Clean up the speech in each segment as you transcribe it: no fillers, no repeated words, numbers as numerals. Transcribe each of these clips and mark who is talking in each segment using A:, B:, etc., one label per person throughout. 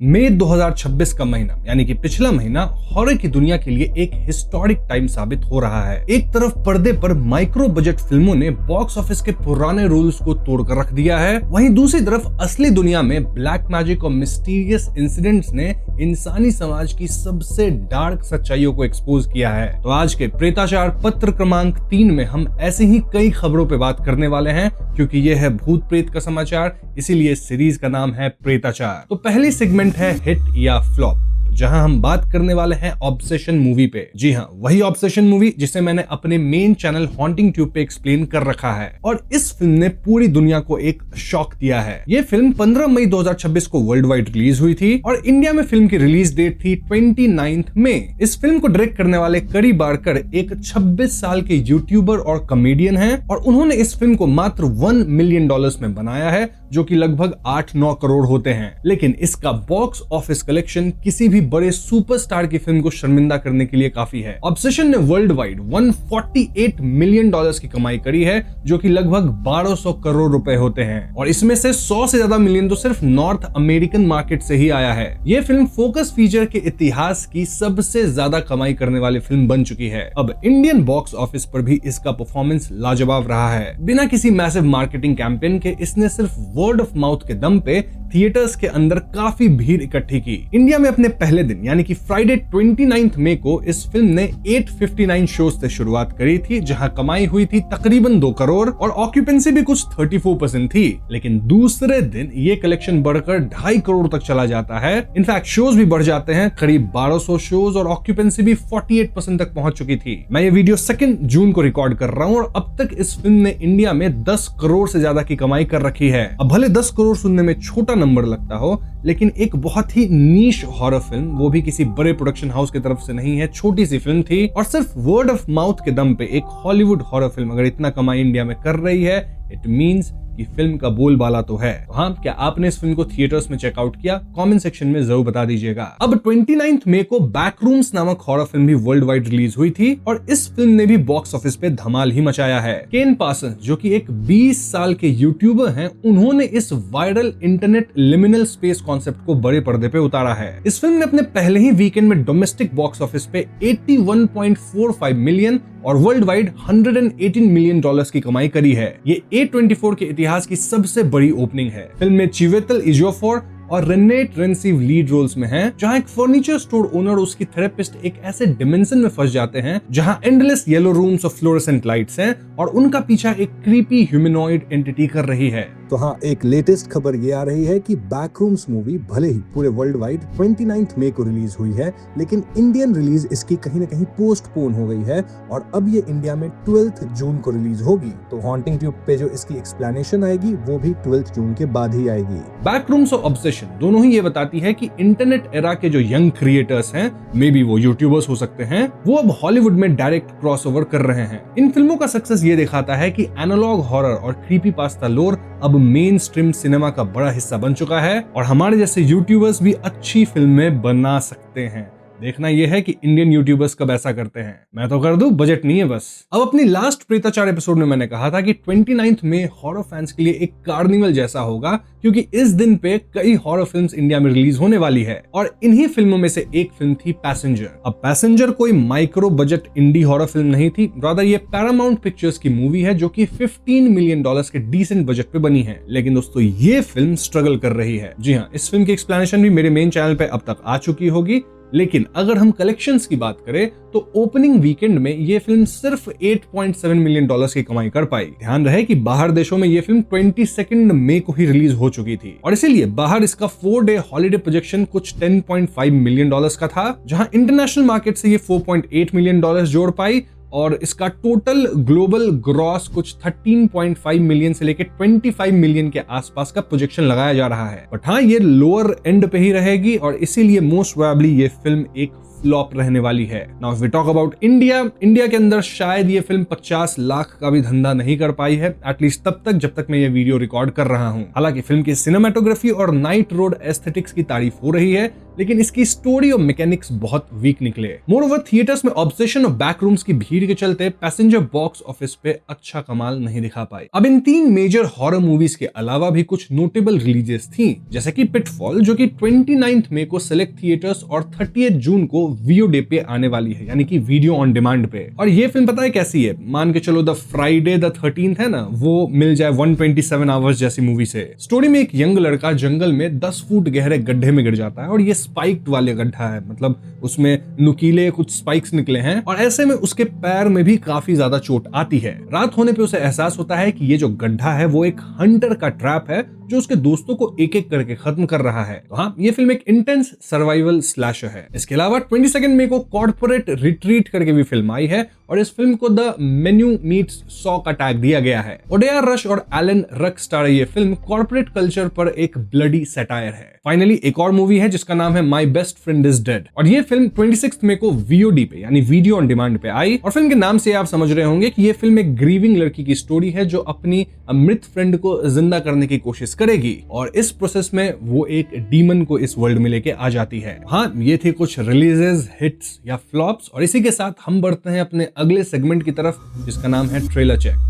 A: मई 2026 का महीना यानी कि पिछला महीना हॉरर की दुनिया के लिए एक हिस्टोरिक टाइम साबित हो रहा है। एक तरफ पर्दे पर माइक्रो बजट फिल्मों ने बॉक्स ऑफिस के पुराने रूल्स को तोड़कर रख दिया है, वहीं दूसरी तरफ असली दुनिया में ब्लैक मैजिक और मिस्टीरियस इंसिडेंट्स ने इंसानी समाज की सबसे डार्क सच्चाइयों को एक्सपोज किया है। तो आज के प्रेताचार पत्र क्रमांक 3 में हम ऐसी ही कई खबरों पे बात करने वाले हैं, क्योंकि ये है भूत प्रेत का समाचार, इसीलिए सीरीज का नाम है प्रेताचार। तो पहली सेगमेंट है हिट या फ्लॉप, जहां हम बात करने वाले हैं ऑब्सेशन मूवी पे। जी हाँ, वही ऑब्सेशन मूवी जिसे मैंने अपने मेन चैनल हॉन्टिंग ट्यूब पे एक्सप्लेन कर रखा है, और इस फिल्म ने पूरी दुनिया को एक शॉक दिया है। ये फिल्म 15 मई 2026 को वर्ल्ड वाइड रिलीज हुई थी और इंडिया में फिल्म की रिलीज डेट थी 29 मई। इस फिल्म को डायरेक्ट करने वाले करी बारकर एक 26 साल के यूट्यूबर और कॉमेडियन हैं, और उन्होंने इस फिल्म को मात्र $1 मिलियन में बनाया है, जो कि लगभग 8-9 करोड़ होते हैं। लेकिन इसका बॉक्स ऑफिस कलेक्शन किसी भी बड़े सुपरस्टार की फिल्म को शर्मिंदा करने के लिए काफी है। ऑब्सेशन ने वर्ल्ड वाइड $148 मिलियन की कमाई करी है, जो कि लगभग 1200 करोड़ रुपए होते हैं, और इसमें से 100 से ज्यादा मिलियन तो सिर्फ नॉर्थ अमेरिकन मार्केट से ही आया है। यह फिल्म फोकस फीचर के इतिहास की सबसे ज्यादा कमाई करने वाली फिल्म बन चुकी है। अब इंडियन बॉक्स ऑफिस पर भी इसका परफॉर्मेंस लाजवाब रहा है। बिना किसी मैसिव मार्केटिंग कैंपेन के इसने सिर्फ वर्ड ऑफ माउथ के दम पे थिएटर्स के अंदर काफी भीड़ इकट्ठी की। इंडिया में अपने पहले दिन यानी कि फ्राइडे 29 मई को इस फिल्म ने 859 शोज से शुरुआत करी थी, जहां कमाई हुई थी तकरीबन 2 करोड़ और ऑक्यूपेंसी भी कुछ 34% थी। लेकिन दूसरे दिन ये कलेक्शन बढ़कर 2.5 करोड़ तक चला जाता है। इनफैक्ट शोज भी बढ़ जाते हैं, करीब 1200 शोज, और ऑक्यूपेंसी भी 48% तक पहुंच चुकी थी। मैं ये वीडियो 2 जून को रिकॉर्ड कर रहा हूं, और अब तक इस फिल्म ने इंडिया में 10 करोड़ से ज्यादा की कमाई कर रखी है। अब भले 10 करोड़ सुनने में छोटा नंबर लगता हो, लेकिन एक बहुत ही नीश हॉरर फिल्म, वो भी किसी बड़े प्रोडक्शन हाउस की तरफ से नहीं है, छोटी सी फिल्म थी, और सिर्फ वर्ड ऑफ माउथ के दम पे एक हॉलीवुड हॉरर फिल्म अगर इतना कमाई इंडिया में कर रही है, इट मींस कि फिल्म का बोलबाला तो है। तो हाँ, क्या आपने इस फिल्म को थिएटर्स में चेकआउट किया? कमेंट सेक्शन में जरूर बता दीजिएगा। अब 29 मई को बैकरूम्स नामक हॉरर फिल्म भी वर्ल्ड वाइड रिलीज हुई थी, और इस फिल्म ने भी बॉक्स ऑफिस पे धमाल ही मचाया है। केन पार्सन, जो कि एक 20 साल के यूट्यूबर हैं, उन्होंने इस viral internet liminal space concept को बड़े पर्दे पे उतारा है। इस फिल्म ने अपने पहले ही वीकेंड में डोमेस्टिक बॉक्स ऑफिस पे 81.45 मिलियन और वर्ल्ड वाइड $118 मिलियन की कमाई करी है। ये A24 के इतिहास की सबसे बड़ी ओपनिंग है। फिल्म में चिवेतल इजोफोर और रेनेट रेंसिव लीड रोल्स में हैं, जहां एक फर्नीचर स्टोर ओनर और उसकी थेरेपिस्ट एक ऐसे डिमेंशन में फंस जाते हैं जहां एंडलेस येलो रूम्स और फ्लोरेसेंट लाइट्स हैं, और उनका पीछा एक क्रीपी ह्यूमनॉइड एंटिटी कर रही है।
B: तो हाँ, एक लेटेस्ट खबर ये आ रही है कि बैकरूम्स मूवी भले ही पूरे वर्ल्ड वाइड 29 मई को रिलीज हुई है, लेकिन इंडियन रिलीज इसकी कहीं ना कहीं पोस्टपोन हो गई है, और अब ये इंडिया में 12 जून को रिलीज होगी। तो हॉन्टिंग ट्यूब पे जो इसकी एक्सप्लेनेशन आएगी वो भी 12 जून के बाद ही आएगी।
A: बैकरूम्स और ऑब्सेशन दोनों ही ये बताती है कि इंटरनेट एरा के जो यंग क्रिएटर्स हैं, मे बी वो यूट्यूबर्स हो सकते हैं, वो अब हॉलीवुड में डायरेक्ट क्रॉसओवर कर रहे हैं। इन फिल्मों का सक्सेस ये दिखाता है कि एनालॉग हॉरर और क्रीपी पास्ता लोर अब मेन स्ट्रीम सिनेमा का बड़ा हिस्सा बन चुका है, और हमारे जैसे यूट्यूबर्स भी अच्छी फिल्में बना सकते हैं। देखना यह है कि इंडियन यूट्यूबर्स कब ऐसा करते हैं। मैं तो कर दूं, बजट नहीं है बस। अब अपनी लास्ट प्रेताचार एपिसोड में मैंने कहा था कि 29 में हॉरर फैंस के लिए एक कार्निवल जैसा होगा, क्योंकि इस दिन पे कई हॉरर फिल्म्स इंडिया में रिलीज होने वाली है, और इन्हीं फिल्मों में से एक फिल्म थी पैसेंजर। अब पैसेंजर कोई माइक्रो बजट इंडी हॉरर फिल्म नहीं थी, रादर ये पैरामाउंट पिक्चर्स की मूवी है, जो कि $15 मिलियन के डिसेंट बजट पे बनी है। लेकिन दोस्तों, ये फिल्म स्ट्रगल कर रही है। जी हाँ, इस फिल्म की एक्सप्लेनेशन भी मेरे मेन चैनल पे अब तक आ चुकी होगी, लेकिन अगर हम कलेक्शंस की बात करें तो ओपनिंग वीकेंड में ये फिल्म सिर्फ $8.7 मिलियन की कमाई कर पाई। ध्यान रहे कि बाहर देशों में ये फिल्म 22 मई को ही रिलीज हो चुकी थी, और इसीलिए बाहर इसका 4-डे हॉलिडे प्रोजेक्शन कुछ $10.5 मिलियन का था, जहां इंटरनेशनल मार्केट से ये $4.8 मिलियन जोड़ पाई, और इसका टोटल ग्लोबल ग्रॉस कुछ 13.5 मिलियन से लेके 25 मिलियन के आसपास का प्रोजेक्शन लगाया जा रहा है। बट हाँ, ये लोअर एंड पे ही रहेगी, और इसीलिए मोस्ट प्रोबेबली ये फिल्म एक फ्लॉप रहने वाली है। Now if we talk about India के अंदर शायद ये फिल्म 50 लाख का भी धंधा नहीं कर पाई है, एटलीस्ट तब तक जब तक मैं ये वीडियो रिकॉर्ड कर रहा हूँ। हालांकि फिल्म की सिनेमेटोग्राफी और नाइट रोड एस्थेटिक्स की तारीफ हो रही है, लेकिन इसकी स्टोरी और मैकेनिक्स बहुत वीक निकले। मोरओवर थिएटर्स में ऑब्सेशन और बैकरूम्स की भीड़ के चलते पैसेंजर बॉक्स ऑफिस पे अच्छा कमाल नहीं दिखा पाई। अब इन 3 मेजर हॉरर मूवीज के अलावा भी कुछ नोटेबल रिलीजेस थी, जैसे कि पिटफॉल जो कि 29 मई को सिलेक्ट थिएटर्स और 30 जून को वीओडी पे आने वाली है, यानी कि वीडियो ऑन डिमांड पे। और ये फिल्म पता है कैसी है? मान के चलो द फ्राइडे द 13th है ना, वो मिल जाए 127 आवर्स जैसी मूवी से। स्टोरी में एक यंग लड़का जंगल में 10 फुट गहरे गड्ढे में गिर जाता है और ये स्पाइक्ड वाले गड्ढा है, मतलब उसमें नुकीले कुछ स्पाइक्स निकले हैं और ऐसे में उसके पैर में भी काफी ज्यादा चोट आती है। रात होने पे उसे एहसास होता है कि ये जो गड्ढा है वो एक हंटर का ट्रैप है जो उसके दोस्तों को एक एक करके खत्म कर रहा है। तो हाँ, ये फिल्म एक इंटेंस सर्वाइवल स्लैशर है। इसके अलावा 22 मई को कॉर्पोरेट रिट्रीट करके भी फिल्म आई है और इस फिल्म को द मेन्यू मीट्स सॉ का टैग दिया गया है। ओडेयर रश और एलन रक स्टार ये फिल्म कॉर्पोरेट कल्चर पर एक ब्लडी सैटायर है। फाइनली एक और मूवी है जिसका नाम है my best friend is dead और ये फिल्म 26 मई को वीओडी पे यानी वीडियो ऑन डिमांड पे आई। और फिल्म के नाम से आप समझ रहे होंगे कि ये फिल्म एक ग्रीविंग लड़की की स्टोरी है जो अपनी मृत फ्रेंड को जिंदा करने की कोशिश करेगी और इस प्रोसेस में वो एक डीमन को इस वर्ल्ड में लेके आ जाती है। हाँ, ये थे कुछ रिलीजेस, हिट्स या फ्लॉप्स और इसी के साथ हम बढ़ते हैं अपने अगले सेगमेंट की तरफ जिसका नाम है ट्रेलर चेक।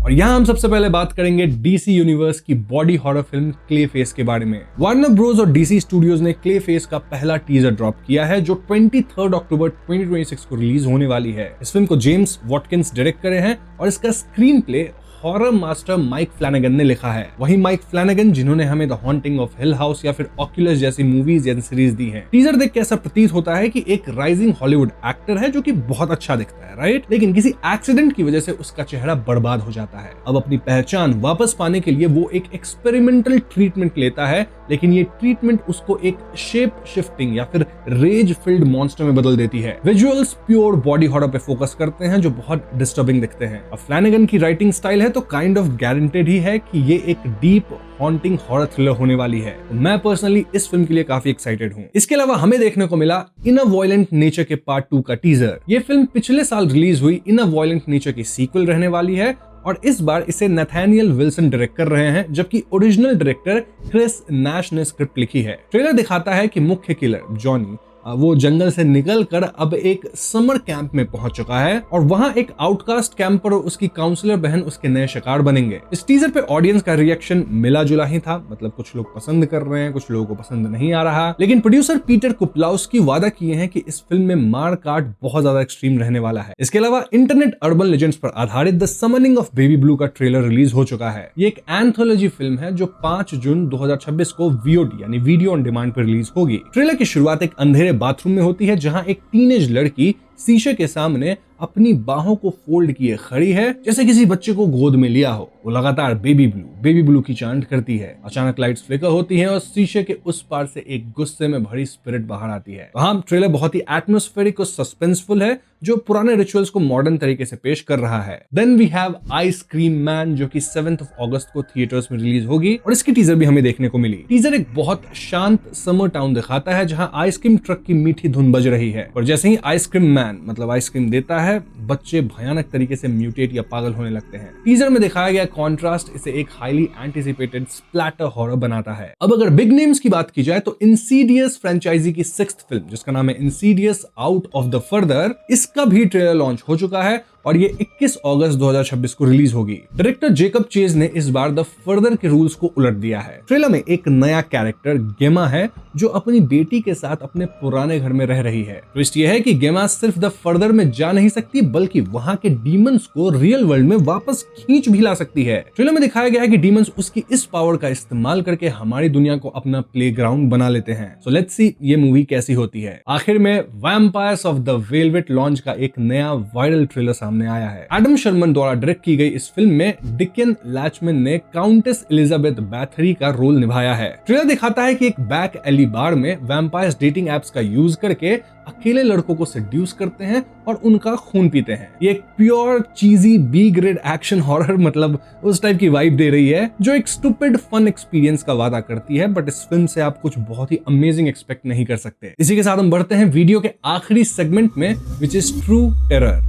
A: और यहाँ हम सबसे पहले बात करेंगे डीसी यूनिवर्स की body horror film clay face के बारे में। वार्नर ब्रोस और डीसी स्टूडियोज ने क्ले फेस का पहला टीजर ड्रॉप किया है जो 23 अक्टूबर 2026 को रिलीज होने वाली है। इस फिल्म को जेम्स वॉटकिंस डायरेक्ट करे हैं और इसका screen play horror master Mike Flanagan ने लिखा है। वही माइक फ्लैनेगन जिन्होंने हमें the Haunting of Hill House या फिर ऑक्यूलस जैसी मूवीज या सीरीज दी हैं। टीजर देख के ऐसा प्रतीत होता है कि एक राइजिंग हॉलीवुड एक्टर है जो कि बहुत अच्छा दिखता है, राइट? लेकिन किसी एक्सीडेंट की वजह से उसका चेहरा बर्बाद हो जाता है। अब अपनी पहचान वापस पाने के लिए वो एक एक्सपेरिमेंटल ट्रीटमेंट लेता है, लेकिन ये ट्रीटमेंट उसको एक शेप शिफ्टिंग या फिर रेज फिल्ड मॉन्स्टर में बदल देती है। विजुअल्स प्योर बॉडी हॉरर पे फोकस करते हैं जो बहुत डिस्टर्बिंग दिखते हैं। अब फ्लैनेगन की राइटिंग स्टाइल है तो काइंड ऑफ गारंटेड ही है कि ये एक डीप हॉन्टिंग हॉरर थ्रिलर होने वाली है। मैं पर्सनली इस फिल्म के लिए काफी एक्साइटेड हूँ। इसके अलावा हमें देखने को मिला इन अ वायलेंट नेचर के पार्ट 2 का टीजर। ये फिल्म पिछले साल रिलीज हुई इन अ वायलेंट नेचर की सीक्वल रहने वाली है और इस बार इसे नैथानियल विल्सन डायरेक्ट कर रहे हैं, जबकि ओरिजिनल डायरेक्टर क्रिस नैश ने स्क्रिप्ट लिखी है। ट्रेलर दिखाता है कि मुख्य किलर जॉनी वो जंगल से निकलकर अब एक समर कैंप में पहुंच चुका है और वहां एक आउटकास्ट कैंपर और उसकी काउंसलर बहन उसके नए शिकार बनेंगे। इस टीजर पे ऑडियंस का रिएक्शन मिला जुला ही था, मतलब कुछ लोग पसंद कर रहे हैं, कुछ लोगों को पसंद नहीं आ रहा। लेकिन प्रोड्यूसर पीटर कुपलाउस्की वादा किए हैं कि इस फिल्म में मार काट बहुत ज्यादा एक्सट्रीम रहने वाला है। इसके अलावा इंटरनेट अर्बन लेजेंड्स पर आधारित the summoning of baby blue का ट्रेलर रिलीज हो चुका है। ये एक एंथोलॉजी फिल्म है जो 5 जून 2026 को वीओडी यानी वीडियो ऑन डिमांड पर रिलीज होगी। ट्रेलर की शुरुआत एक अंधेरे बाथरूम में होती है जहां एक टीनेज लड़की शीशे के सामने अपनी बाहों को फोल्ड किए खड़ी है जैसे किसी बच्चे को गोद में लिया हो। वो लगातार बेबी ब्लू की चांट करती है। अचानक लाइट्स फ्लिकर होती हैं और शीशे के उस पार से एक गुस्से में भरी स्पिरिट बाहर आती है। तो हाँ, ट्रेलर बहुत ही एटमॉस्फेरिक और सस्पेंसफुल है जो पुराने रिचुअल्स को मॉडर्न तरीके से पेश कर रहा है। Then we have ice cream man जो कि 7 अगस्त को थिएटर्स में रिलीज होगी और इसकी टीजर भी हमें देखने को मिली। टीजर एक बहुत शांत समर टाउन दिखाता है जहां आइसक्रीम ट्रक की मीठी धुन बज रही है और जैसे ही आइसक्रीम मैन मतलब आइसक्रीम देता है, बच्चे भयानक तरीके से म्यूटेट या पागल होने लगते हैं। टीजर में दिखाया गया कॉन्ट्रास्ट इसे एक हाईली एंटिसिपेटेड स्प्लैटर हॉरर बनाता है। अब अगर बिग नेम्स की बात की जाए तो इंसीडियस फ्रेंचाइजी की 6th फिल्म जिसका नाम है Insidious out of the further, इसका भी ट्रेलर लॉन्च हो चुका है और ये 21 अगस्त 2026 को रिलीज होगी। डायरेक्टर जेकब चेज ने इस बार द फर्दर के रूल्स को उलट दिया है। ट्रेलर में एक नया कैरेक्टर गेमा है जो अपनी बेटी के साथ अपने पुराने घर में रह रही है। ट्विस्ट ये है कि गेमा सिर्फ द फर्दर में जा नहीं सकती बल्कि वहां के डीमंस को रियल वर्ल्ड में वापस खींच भी ला सकती है। ट्रेलर में दिखाया गया है कि डीमंस उसकी इस पावर का इस्तेमाल करके हमारी दुनिया को अपना प्लेग्राउंड बना लेते हैं। सो लेट्स सी ये मूवी कैसी होती है। आखिर में vampires of the velvet launch का एक नया वायरल ट्रेलर सामने आया है। एडम शर्मन द्वारा डायरेक्ट की गई इस फिल्म में डिकन लैचमैन ने काउंटेस एलिजाबेथ बैथरी का रोल निभाया है। ट्रेलर दिखाता है कि एक बैक एली बार में वैम्पायर्स डेटिंग एप्स का यूज करके अकेले लड़कों को सेड्यूस करते हैं और उनका खून पीते हैं। ये एक pure cheesy B grade action horror मतलब उस टाइप की वाइब दे रही है जो एक स्टूपिड फन एक्सपीरियंस का वादा करती है, बट इस फिल्म से आप कुछ बहुत ही अमेजिंग एक्सपेक्ट नहीं कर सकते। इसी के साथ हम बढ़ते हैं वीडियो के आखिरी सेगमेंट में which is true terror.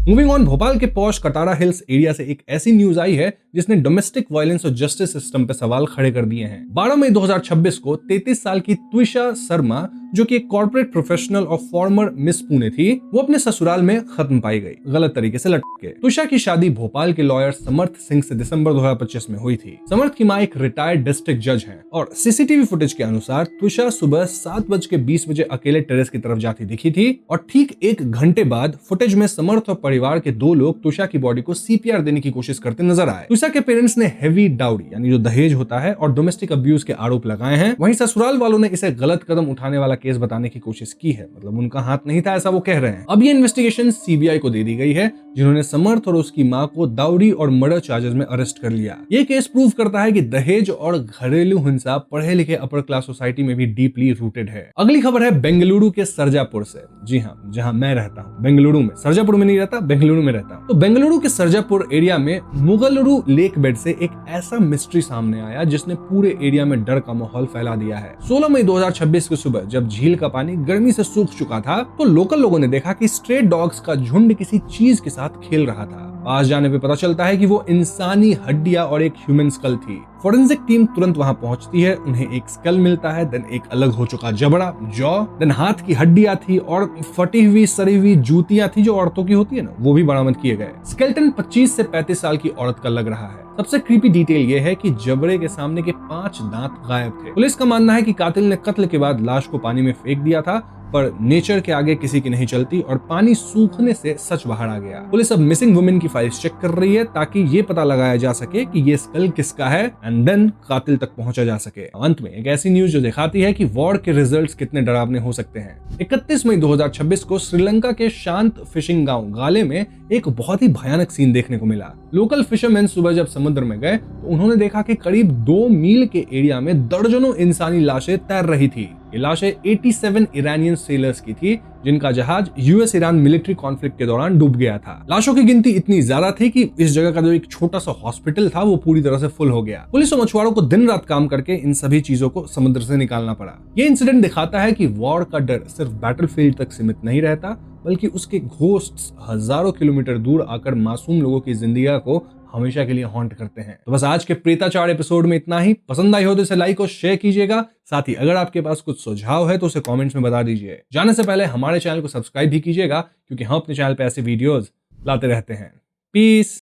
A: Moving on, Bhopal के पॉश कटारा हिल्स एरिया से एक ऐसी न्यूज आई है जिसने डोमेस्टिक वायलेंस और जस्टिस सिस्टम पे सवाल खड़े कर दिए हैं। 12 मई 2026 को 33 साल की त्विषा शर्मा, जो कि एक कॉर्पोरेट प्रोफेशनल और फॉर्मर मिस पुणे थी, वो अपने ससुराल में खत्म पाई गई, गलत तरीके से लटक के। त्विषा की शादी भोपाल के लॉयर समर्थ सिंह से दिसंबर 2025 में हुई थी। समर्थ की मां एक रिटायर्ड डिस्ट्रिक्ट जज हैं और सीसीटीवी फुटेज के अनुसार त्विषा सुबह 7:20 बजे अकेले टेरेस की तरफ जाती दिखी थी और ठीक 1 घंटे बाद फुटेज में समर्थ और परिवार के 2 लोग त्विषा की बॉडी को सीपीआर देने की कोशिश करते नजर आए। त्विषा के पेरेंट्स ने हेवी डाउरी यानी जो दहेज होता है और डोमेस्टिक अब्यूज के आरोप लगाए हैं। वहीं ससुराल वालों ने इसे गलत कदम उठाने वाला केस बताने की कोशिश की है, मतलब उनका हाथ नहीं था ऐसा वो कह रहे हैं। अब ये इन्वेस्टिगेशन सीबीआई को दे दी गई है, जिन्होंने समर्थ और उसकी मां को दाउरी और मर्डर चार्जेस में अरेस्ट कर लिया। ये केस प्रूव करता है कि दहेज और घरेलू हिंसा पढ़े लिखे अपर क्लास सोसाइटी में भी डीपली रूटेड है। अगली खबर है बेंगलुरु के सरजापुर से। जी हाँ, जहां मैं रहता हूँ बेंगलुरु में, सरजापुर में नहीं रहता, बेंगलुरु में रहता हूँ। तो बेंगलुरु के सरजापुर एरिया में मुगलुरु लेक बेड से एक ऐसा मिस्ट्री सामने आया जिसने पूरे एरिया में डर का माहौल फैला दिया है। 16 मई 2026 की सुबह जब झील का पानी गर्मी से सूख चुका था तो लोकल लोगों ने देखा कि स्ट्रे डॉग्स का झुंड किसी चीज के साथ खेल रहा था। पास जाने पे पता चलता है कि वो इंसानी हड्डियां और एक ह्यूमन स्कल थी। फोरेंसिक टीम तुरंत वहां पहुंचती है, उन्हें एक स्कल मिलता है, देन एक अलग हो चुका जबड़ा, जॉ, देन हाथ की हड्डियां थी और फटी हुई सड़ी हुई जूतियां थी जो औरतों की होती है ना, वो भी बरामद किए गए। स्केलेटन 25 से 35 साल की औरत का लग रहा है। सबसे क्रीपी डिटेल ये है कि जबड़े के सामने के 5 दांत गायब थे। पुलिस का मानना है कि कातिल ने कत्ल के बाद लाश को पानी में फेंक दिया था, पर नेचर के आगे किसी की नहीं चलती और पानी सूखने से सच बाहर आ गया। पुलिस अब मिसिंग वुमेन की फाइल्स चेक कर रही है ताकि ये पता लगाया जा सके कि ये स्कल किसका है एंड देन कातिल तक पहुंचा जा सके। अंत में एक ऐसी न्यूज जो दिखाती है कि वॉर के रिजल्ट्स कितने डरावने हो सकते हैं। 31 मई 2026 को श्रीलंका के शांत फिशिंग गांव गाले में एक बहुत ही भयानक सीन देखने को मिला। लोकल फिशरमैन सुबह जब समुद्र में गए तो उन्होंने देखा कि करीब 2 मील के एरिया में दर्जनों इंसानी लाशें तैर रही थी। ये लाशें 87 ईरानियन सेलर्स की थी जिनका जहाज यूएस ईरान मिलिट्री कॉन्फ्लिक्ट के दौरान डूब गया था। लाशों की गिनती इतनी ज्यादा थी कि इस जगह का जो एक छोटा सा हॉस्पिटल था वो पूरी तरह से फुल हो गया। पुलिस और मछुआरों को दिन रात काम करके इन सभी चीजों को समुद्र से निकालना पड़ा। ये इंसिडेंट दिखाता है कि वॉर का डर सिर्फ बैटलफील्ड तक सीमित नहीं रहता, बल्कि उसके घोस्ट्स हजारों किलोमीटर दूर आकर मासूम लोगों की जिंदगी को हमेशा के लिए हॉन्ट करते हैं। तो बस आज के प्रेताचार एपिसोड में इतना ही। पसंद आई हो तो इसे लाइक और शेयर कीजिएगा। साथ ही अगर आपके पास कुछ सुझाव है तो उसे कमेंट्स में बता दीजिए। जाने से पहले हमारे चैनल को सब्सक्राइब भी कीजिएगा, क्योंकि हम अपने चैनल पे ऐसे वीडियोस लाते रहते हैं। पीस।